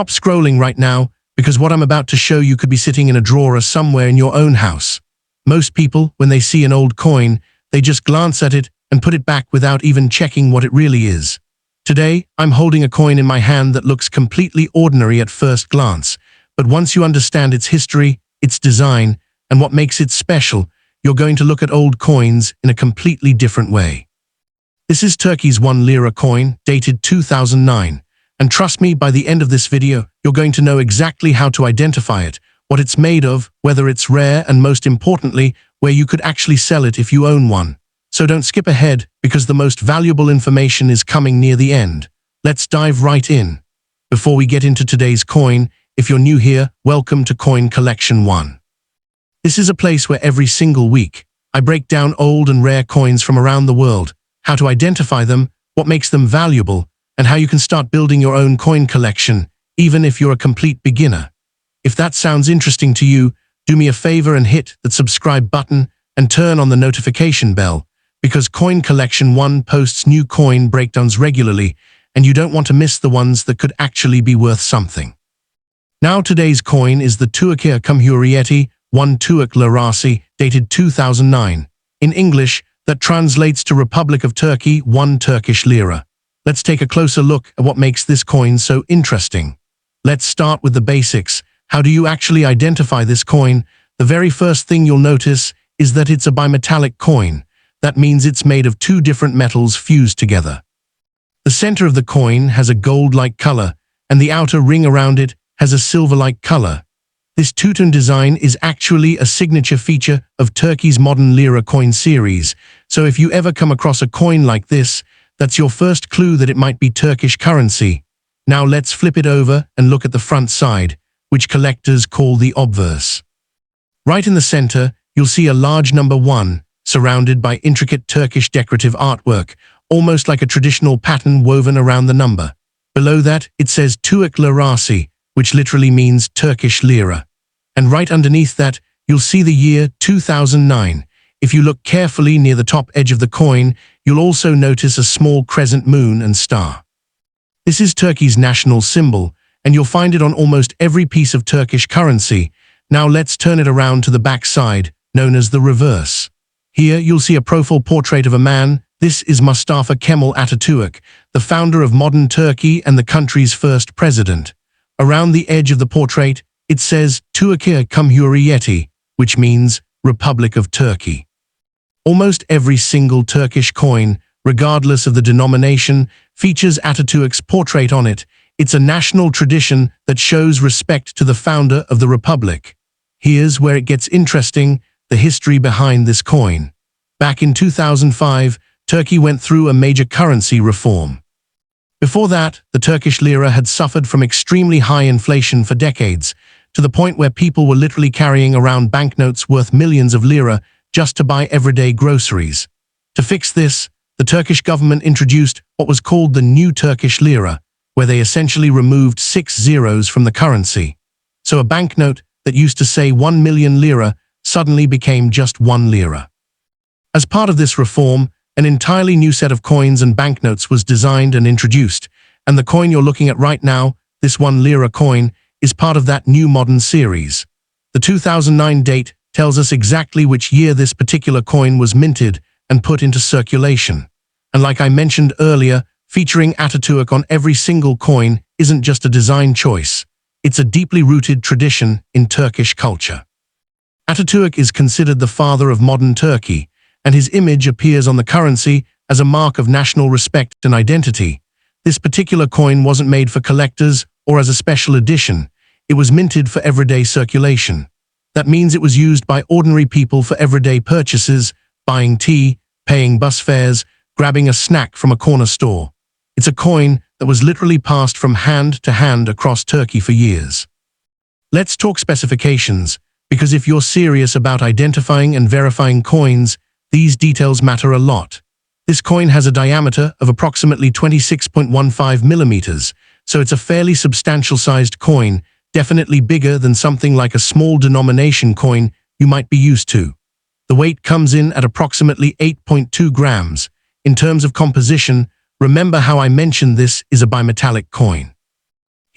Stop scrolling right now, because what I'm about to show you could be sitting in a drawer somewhere in your own house. Most people, when they see an old coin, they just glance at it and put it back without even checking what it really is. Today, I'm holding a coin in my hand that looks completely ordinary at first glance, but once you understand its history, its design, and what makes it special, you're going to look at old coins in a completely different way. This is Turkey's 1 lira coin, dated 2009. And trust me, by the end of this video, you're going to know exactly how to identify it, what it's made of, whether it's rare, and most importantly, where you could actually sell it if you own one. So don't skip ahead, because the most valuable information is coming near the end. Let's dive right in. Before we get into today's coin, if you're new here, welcome to Coin Collection 1. This is a place where every single week, I break down old and rare coins from around the world, how to identify them, what makes them valuable, and how you can start building your own coin collection, even if you're a complete beginner. If that sounds interesting to you, do me a favor and hit that subscribe button and turn on the notification bell, because Coin Collection 1 posts new coin breakdowns regularly, and you don't want to miss the ones that could actually be worth something. Now today's coin is the Türkiye Cumhuriyeti 1 Türk Lirası, dated 2009. In English, that translates to Republic of Turkey 1 Turkish Lira. Let's take a closer look at what makes this coin so interesting. Let's start with the basics. How do you actually identify this coin? The very first thing you'll notice is that it's a bimetallic coin. That means it's made of two different metals fused together. The center of the coin has a gold-like color, and the outer ring around it has a silver-like color. This two-tone design is actually a signature feature of Turkey's modern lira coin series, so if you ever come across a coin like this, that's your first clue that it might be Turkish currency. Now let's flip it over and look at the front side, which collectors call the obverse. Right in the center, you'll see a large number 1, surrounded by intricate Turkish decorative artwork, almost like a traditional pattern woven around the number. Below that, it says Türk Lirası, which literally means Turkish lira. And right underneath that, you'll see the year 2009. If you look carefully near the top edge of the coin, you'll also notice a small crescent moon and star. This is Turkey's national symbol, and you'll find it on almost every piece of Turkish currency. Now let's turn it around to the back side, known as the reverse. Here you'll see a profile portrait of a man. This is Mustafa Kemal Atatürk, the founder of modern Turkey and the country's first president. Around the edge of the portrait, it says Türkiye Cumhuriyeti, which means Republic of Turkey. Almost every single Turkish coin, regardless of the denomination, features Atatürk's portrait on it. It's a national tradition that shows respect to the founder of the republic. Here's where it gets interesting, the history behind this coin. Back in 2005, Turkey went through a major currency reform. Before that, the Turkish lira had suffered from extremely high inflation for decades, to the point where people were literally carrying around banknotes worth millions of lira just to buy everyday groceries. To fix this, the Turkish government introduced what was called the new Turkish lira, where they essentially removed 6 zeros from the currency. So a banknote that used to say 1 million lira suddenly became just 1 lira. As part of this reform, an entirely new set of coins and banknotes was designed and introduced, and the coin you're looking at right now, this 1 lira coin, is part of that new modern series. The 2009 date tells us exactly which year this particular coin was minted and put into circulation. And like I mentioned earlier, featuring Atatürk on every single coin isn't just a design choice. It's a deeply rooted tradition in Turkish culture. Atatürk is considered the father of modern Turkey, and his image appears on the currency as a mark of national respect and identity. This particular coin wasn't made for collectors or as a special edition. It was minted for everyday circulation. That means it was used by ordinary people for everyday purchases, buying tea, paying bus fares, grabbing a snack from a corner store. It's a coin that was literally passed from hand to hand across Turkey for years. Let's talk specifications, because if you're serious about identifying and verifying coins, these details matter a lot. This coin has a diameter of approximately 26.15 millimeters, so it's a fairly substantial sized coin, definitely bigger than something like a small denomination coin you might be used to. The weight comes in at approximately 8.2 grams. In terms of composition, remember how I mentioned this is a bimetallic coin.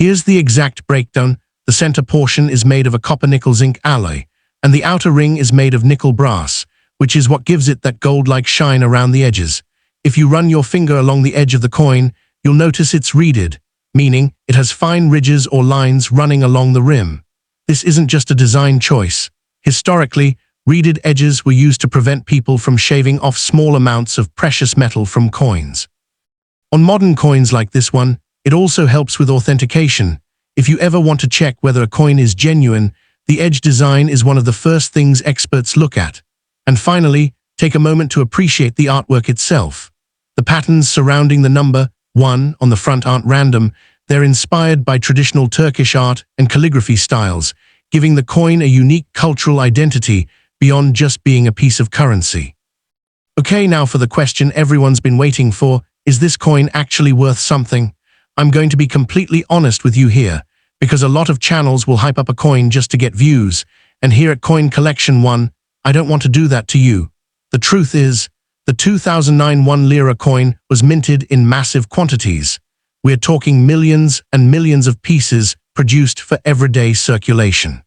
Here's the exact breakdown. The center portion is made of a copper-nickel-zinc alloy, and the outer ring is made of nickel brass, which is what gives it that gold-like shine around the edges. If you run your finger along the edge of the coin, you'll notice it's reeded, meaning it has fine ridges or lines running along the rim. This isn't just a design choice. Historically, reeded edges were used to prevent people from shaving off small amounts of precious metal from coins. On modern coins like this one, it also helps with authentication. If you ever want to check whether a coin is genuine, the edge design is one of the first things experts look at. And finally, take a moment to appreciate the artwork itself. The patterns surrounding the number 1 on the front aren't random. They're inspired by traditional Turkish art and calligraphy styles, giving the coin a unique cultural identity beyond just being a piece of currency. Okay, now for the question everyone's been waiting for, is this coin actually worth something? I'm going to be completely honest with you here, because a lot of channels will hype up a coin just to get views, and here at Coin Collection 1, I don't want to do that to you. The truth is, the 2009 1 lira coin was minted in massive quantities. We're talking millions and millions of pieces produced for everyday circulation.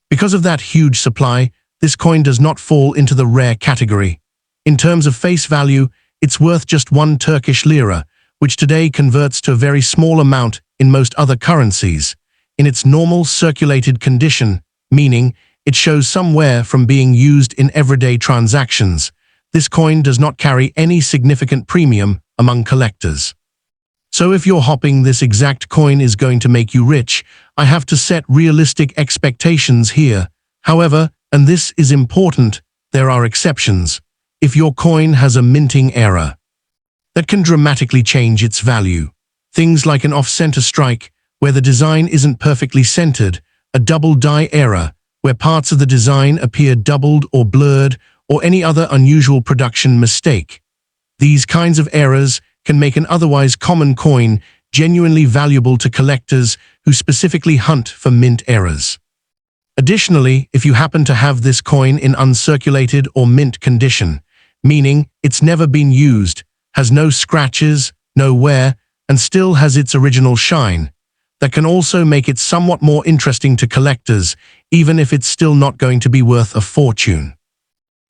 Because of that huge supply, this coin does not fall into the rare category. In terms of face value, it's worth just 1 Turkish lira, which today converts to a very small amount in most other currencies. In its normal circulated condition, meaning it shows somewhere from being used in everyday transactions, this coin does not carry any significant premium among collectors. So if you're hoping this exact coin is going to make you rich, I have to set realistic expectations here. However, and this is important, there are exceptions. If your coin has a minting error, that can dramatically change its value. Things like an off-center strike, where the design isn't perfectly centered, a double die error, where parts of the design appear doubled or blurred, or any other unusual production mistake. These kinds of errors can make an otherwise common coin genuinely valuable to collectors who specifically hunt for mint errors. Additionally, if you happen to have this coin in uncirculated or mint condition, meaning it's never been used, has no scratches, no wear, and still has its original shine, that can also make it somewhat more interesting to collectors, even if it's still not going to be worth a fortune.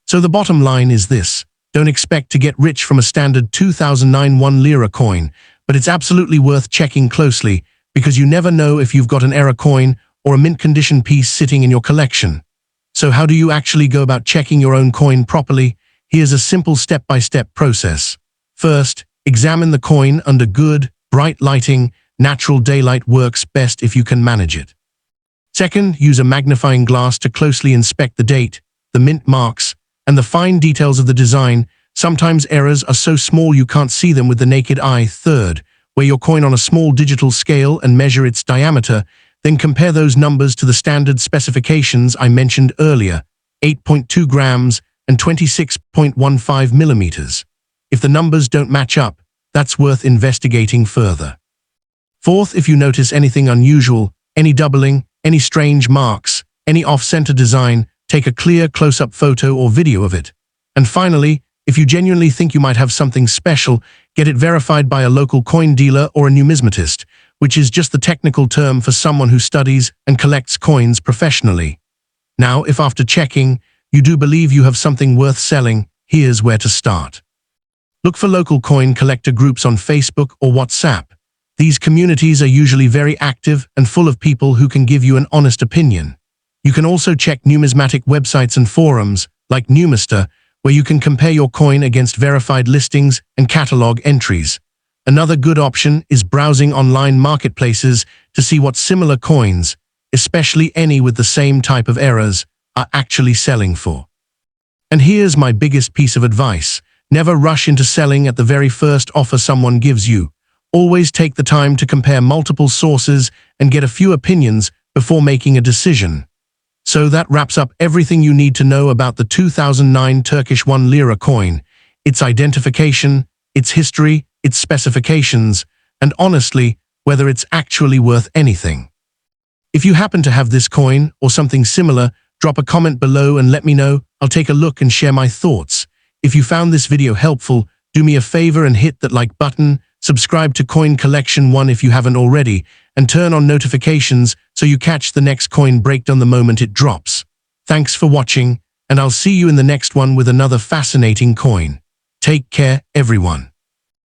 So the bottom line is this: don't expect to get rich from a standard 2009 1 lira coin, but it's absolutely worth checking closely, because you never know if you've got an error coin or a mint condition piece sitting in your collection. So how do you actually go about checking your own coin properly? Here's a simple step-by-step process. First, examine the coin under good, bright lighting. Natural daylight works best if you can manage it. Second, use a magnifying glass to closely inspect the date, the mint marks, and the fine details of the design. Sometimes errors are so small you can't see them with the naked eye. Third, weigh your coin on a small digital scale and measure its diameter, then compare those numbers to the standard specifications I mentioned earlier, 8.2 grams and 26.15 millimeters. If the numbers don't match up, that's worth investigating further. Fourth, if you notice anything unusual, any doubling, any strange marks, any off-center design, take a clear close-up photo or video of it. And finally, if you genuinely think you might have something special, get it verified by a local coin dealer or a numismatist, which is just the technical term for someone who studies and collects coins professionally. Now, if after checking, you do believe you have something worth selling, here's where to start. Look for local coin collector groups on Facebook or WhatsApp. These communities are usually very active and full of people who can give you an honest opinion. You can also check numismatic websites and forums, like Numister, where you can compare your coin against verified listings and catalog entries. Another good option is browsing online marketplaces to see what similar coins, especially any with the same type of errors, are actually selling for. And here's my biggest piece of advice: never rush into selling at the very first offer someone gives you. Always take the time to compare multiple sources and get a few opinions before making a decision. So that wraps up everything you need to know about the 2009 Turkish 1 lira coin, its identification, its history, its specifications, and honestly, whether it's actually worth anything. If you happen to have this coin or something similar, drop a comment below and let me know. I'll take a look and share my thoughts. If you found this video helpful, do me a favor and hit that like button, Subscribe to Coin Collection 1 if you haven't already, and turn on notifications so you catch the next coin breakdown the moment it drops. Thanks for watching, and I'll see you in the next one with another fascinating coin. Take care, everyone.